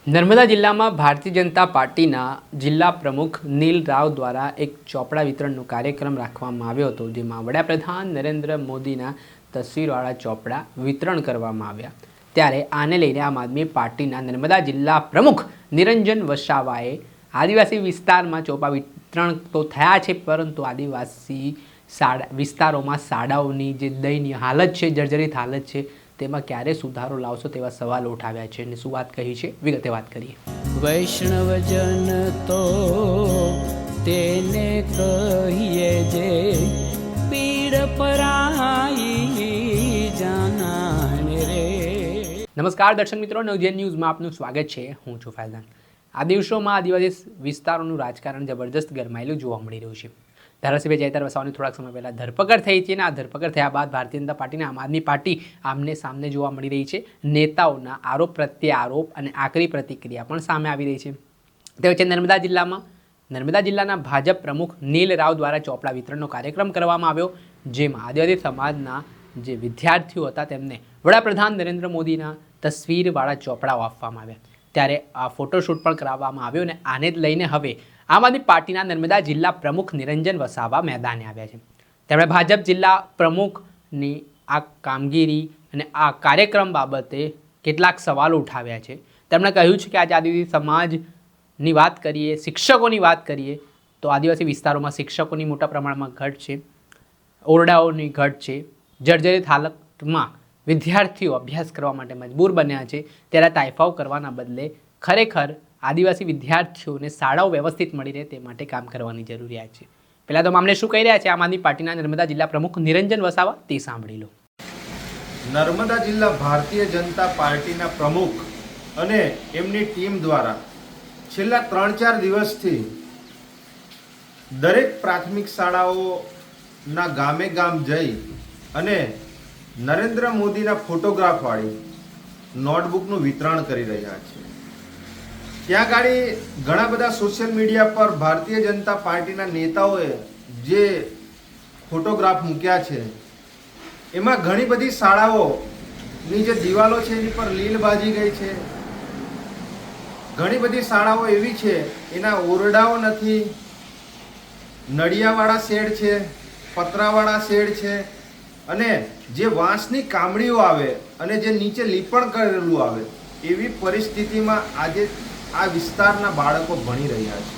નર્મદા જિલ્લામાં ભારતીય જનતા પાર્ટીના જિલ્લા પ્રમુખ નીલ રાવ દ્વારા એક ચોપડા વિતરણનો કાર્યક્રમ રાખવામાં આવ્યો હતો, જેમાં વડાપ્રધાન નરેન્દ્ર મોદીના તસવીરવાળા ચોપડા વિતરણ કરવામાં આવ્યા। ત્યારે આને લઈને આમ આદમી પાર્ટીના નર્મદા જિલ્લા પ્રમુખ નિરંજન વસાવાએ આદિવાસી વિસ્તારમાં ચોપડા વિતરણ તો થયા છે, પરંતુ આદિવાસી વિસ્તારોમાં શાળાઓની જે દયનીય હાલત છે, જર્જરિત હાલત છે, તેમાં ક્યારે સુધારો લાવશો તેવા સવાલ ઉઠાવ્યા છે અને શું વાત કહી છે, વિગતે વાત કરીએ। વૈષ્ણવજન તો તેને કહીએ જે પીડ પરાઈ જાનાને રે। નમસ્કાર દર્શક મિત્રો, નવજીવન ન્યૂઝમાં આપનું સ્વાગત છે। હું છું ફૈઝાન। આ દિવસોમાં આદિવાસી વિસ્તારોનું રાજકારણ જબરજસ્ત ગરમાયેલું જોવા મળી રહ્યું છે। ધારાસભ્ય જયતાર વસાવાની થોડાક સમય પહેલાં ધરપકડ થઈ છે અને આ ધરપકડ થયા બાદ ભારતીય જનતા પાર્ટીના આમ આદમી પાર્ટી આમને સામને જોવા મળી રહી છે। નેતાઓના આરોપ પ્રત્યે આરોપ અને આકરી પ્રતિક્રિયા પણ સામે આવી રહી છે। તે વચ્ચે નર્મદા જિલ્લાના ભાજપ પ્રમુખ નીલ રાવ દ્વારા ચોપડા વિતરણનો કાર્યક્રમ કરવામાં આવ્યો, જેમાં આદિવાસી સમાજના જે વિદ્યાર્થીઓ હતા તેમને વડાપ્રધાન નરેન્દ્ર મોદીના તસવીરવાળા ચોપડાઓ આપવામાં આવ્યા। ત્યારે આ ફોટોશૂટ પણ કરાવવામાં આવ્યો અને આને જ લઈને હવે આમ આદમી પાર્ટીના નર્મદા જિલ્લા પ્રમુખ નિરંજન વસાવા મેદાને આવ્યા છે। તેમણે ભાજપ જિલ્લા પ્રમુખની આ કામગીરી અને આ કાર્યક્રમ બાબતે કેટલાક સવાલો ઉઠાવ્યા છે। તેમણે કહ્યું છે કે આજે આદિવાસી સમાજની વાત કરીએ, શિક્ષકોની વાત કરીએ તો આદિવાસી વિસ્તારોમાં શિક્ષકોની મોટા પ્રમાણમાં ઘટ છે, ઓરડાઓની ઘટ છે, જર્જરિત હાલતમાં વિદ્યાર્થીઓ અભ્યાસ કરવા માટે મજબૂર બન્યા છે। ત્યારે તાઇફાઓ કરવાના બદલે ખરેખર આદિવાસી વિદ્યાર્થીઓને શાળાઓ વ્યવસ્થિત મળી રહે તે માટે કામ કરવાની જરૂરિયાત છે। પહેલાં તો મામલે શું કહી રહ્યા છે આમ આદમી પાર્ટીના નર્મદા જિલ્લા પ્રમુખ નિરંજન વસાવા, તે સાંભળી લો। નર્મદા જિલ્લા ભારતીય જનતા પાર્ટીના પ્રમુખ અને એમની ટીમ દ્વારા છેલ્લા 3-4 દિવસથી દરેક પ્રાથમિક શાળાઓના ગામે ગામ જઈ અને નરેન્દ્ર મોદીના ફોટોગ્રાફવાળી નોટબુકનું વિતરણ કરી રહ્યા છે। ત્યાં ગાડી ઘણા બધા સોશિયલ મીડિયા પર ભારતીય જનતા પાર્ટીના નેતાઓએ જે ફોટોગ્રાફ મૂક્યા છે, એમાં ઘણી બધી શાળાઓની જે દિવાલો છે એની પર લીલ બાજી ગઈ છે। ઘણી બધી શાળાઓ એવી છે એના ઓરડાઓ નથી, નળિયાવાળા શેડ છે, પતરાવાળા શેડ છે, અને જે વાંસની કામડીઓ આવે અને જે નીચે લીપણ કરેલું આવે એવી પરિસ્થિતિમાં આજે આ વિસ્તારના બાળકો ભણી રહ્યા છે।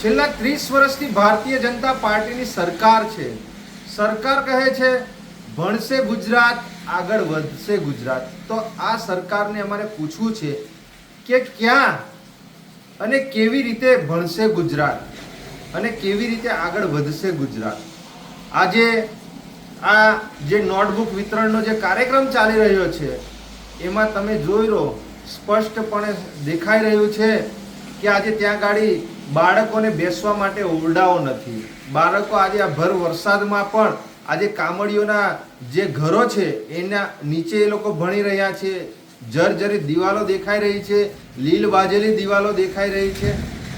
છેલ્લા 30 વર્ષથી ભારતીય જનતા પાર્ટીની સરકાર છે। સરકાર કહે છે ભણશે ગુજરાત, આગળ વધશે ગુજરાત। તો આ સરકારને અમારે પૂછવું છે કે ક્યાં અને કેવી રીતે ભણશે ગુજરાત અને કેવી રીતે આગળ વધશે ગુજરાત। આજે આ જે નોટબુક વિતરણનો જે કાર્યક્રમ ચાલી રહ્યો છે એમાં તમે જોઈ લો, સ્પષ્ટપણે દેખાઈ રહ્યું છે કે આજે ત્યાં ગાડી બાળકોને બેસવા માટે ઓરડાઓ નથી। બાળકો આજે આ ભર વરસાદમાં પણ આજે કામડીઓના જે ઘરો છે એના નીચે એ લોકો ભણી રહ્યા છે। જર્જરિત દિવાલો દેખાઈ રહી છે, લીલ બાજેલી દિવાલો દેખાઈ રહી છે।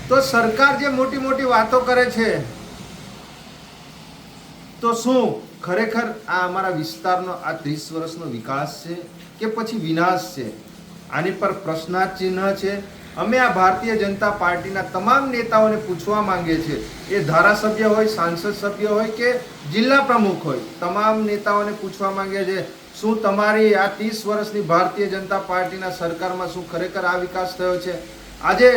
તો સરકાર જે મોટી મોટી વાતો કરે છે, તો શું ખરેખર આ અમારા વિસ્તારનો આ 30 વર્ષનો વિકાસ છે કે પછી વિનાશ છે? આની પર પ્રશ્નાર્થ ચિહ્ન છે। અમે આ ભારતીય જનતા પાર્ટીના તમામ નેતાઓને પૂછવા માંગીએ છીએ, એ ધારાસભ્ય હોય, સાંસદ સભ્ય હોય કે જિલ્લા પ્રમુખ હોય, તમામ નેતાઓને પૂછવા માંગીએ છીએ શું તમારી આ 30 વર્ષની ભારતીય જનતા પાર્ટીના સરકારમાં શું ખરેખર આ વિકાસ થયો છે? આજે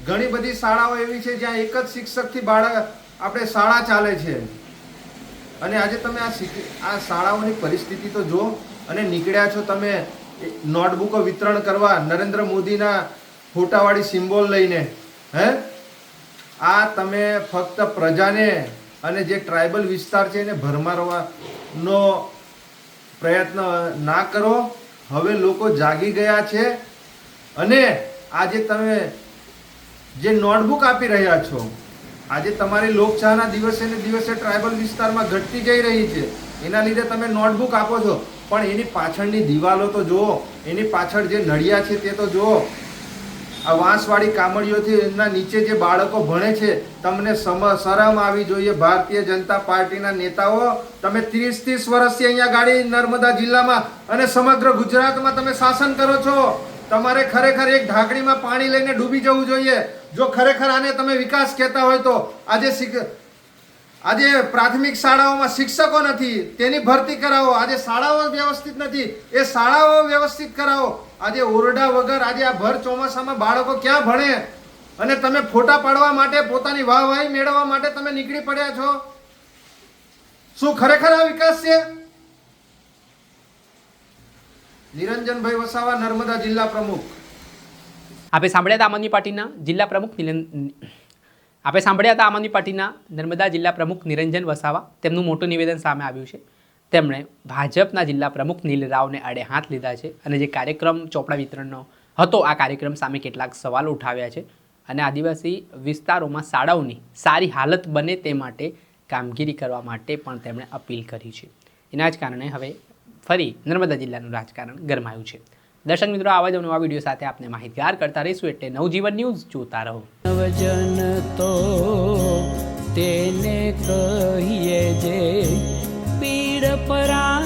ઘણી બધી શાળાઓ એવી છે જ્યાં એક જ શિક્ષકથી આપણે શાળા ચાલે છે, અને આજે તમે આ શાળાઓની પરિસ્થિતિ તો જુઓ અને નીકળ્યા છો તમે નોટબુકો વિતરણ કરવા નરેન્દ્ર મોદીના ફોટાવાળી સિમ્બોલ લઈને। આ તમે ફક્ત પ્રજાને અને જે ટ્રાઇબલ વિસ્તાર છે એને ભરમારવાનો પ્રયત્ન ના કરો। હવે લોકો જાગી ગયા છે અને આજે તમે જે નોટબુક આપી રહ્યા છો, આજે તમારી લોકચાહના દિવસે ને દિવસે ટ્રાઇબલ વિસ્તારમાં ઘટતી જઈ રહી છે, એના લીધે તમે નોટબુક આપો છો, પણ એની પાછળની દિવાલો તો જુઓ, એની પાછળ જે નળિયા છે તે તો જુઓ। આ વાંસવાળી કામડીઓથી એમના નીચે જે બાળકો ભણે છે, તમને શરમ આવી જોઈએ ભારતીય જનતા પાર્ટીના નેતાઓ। તમે 30 વર્ષથી અહીંયા ગાડી નર્મદા જિલ્લામાં અને સમગ્ર ગુજરાતમાં તમે શાસન કરો છો, તમારે ખરેખર એક ઢાંકણીમાં પાણી લઈને ડૂબી જવું જોઈએ. જો ખરેખર આને તમે વિકાસ કહેતા હોય તો આજે પ્રાથમિક શાળાઓમાં શિક્ષકો નથી, તેની ભરતી કરાવો. આજે શાળાઓ વ્યવસ્થિત નથી, એ શાળાઓ વ્યવસ્થિત કરાવો. આજે ઓરડા વગર આજે આ ભર ચોમાસામાં બાળકો ક્યાં ભણે? અને તમે ફોટા પાડવા માટે, પોતાની વાહવાહી મેળવવા માટે તમે નીકળી પડ્યા છો. શું ખરેખર આ વિકાસ છે? નિરંજનભાઈ વસાવા, નર્મદા જિલ્લા પ્રમુખ. આપણે સાંભળ્યા હતા આમ આદમી પાર્ટીના જિલ્લા પ્રમુખ નર્મદા જિલ્લા પ્રમુખ નિરંજન વસાવા. તેમનું મોટું નિવેદન સામે આવ્યું છે. તેમણે ભાજપના જિલ્લા પ્રમુખ નીલ રાવને આડે હાથ લીધા છે અને જે કાર્યક્રમ ચોપડા વિતરણનો હતો, આ કાર્યક્રમ સામે કેટલાક સવાલો ઉઠાવ્યા છે અને આદિવાસી વિસ્તારોમાં શાળાઓની સારી હાલત બને તે માટે કામગીરી કરવા માટે પણ તેમણે અપીલ કરી છે. એના જ કારણે હવે ફરી નર્મદા જિલ્લાનું રાજકારણ ગરમાયું છે. દર્શક મિત્રો, આવા જ નવા વિડીયો સાથે આપને માહિતગાર કરતા રહીશું, એટલે નવજીવન ન્યૂઝ જોતા રહો. નવજન તો તેને કહીએ જે પીડ પરા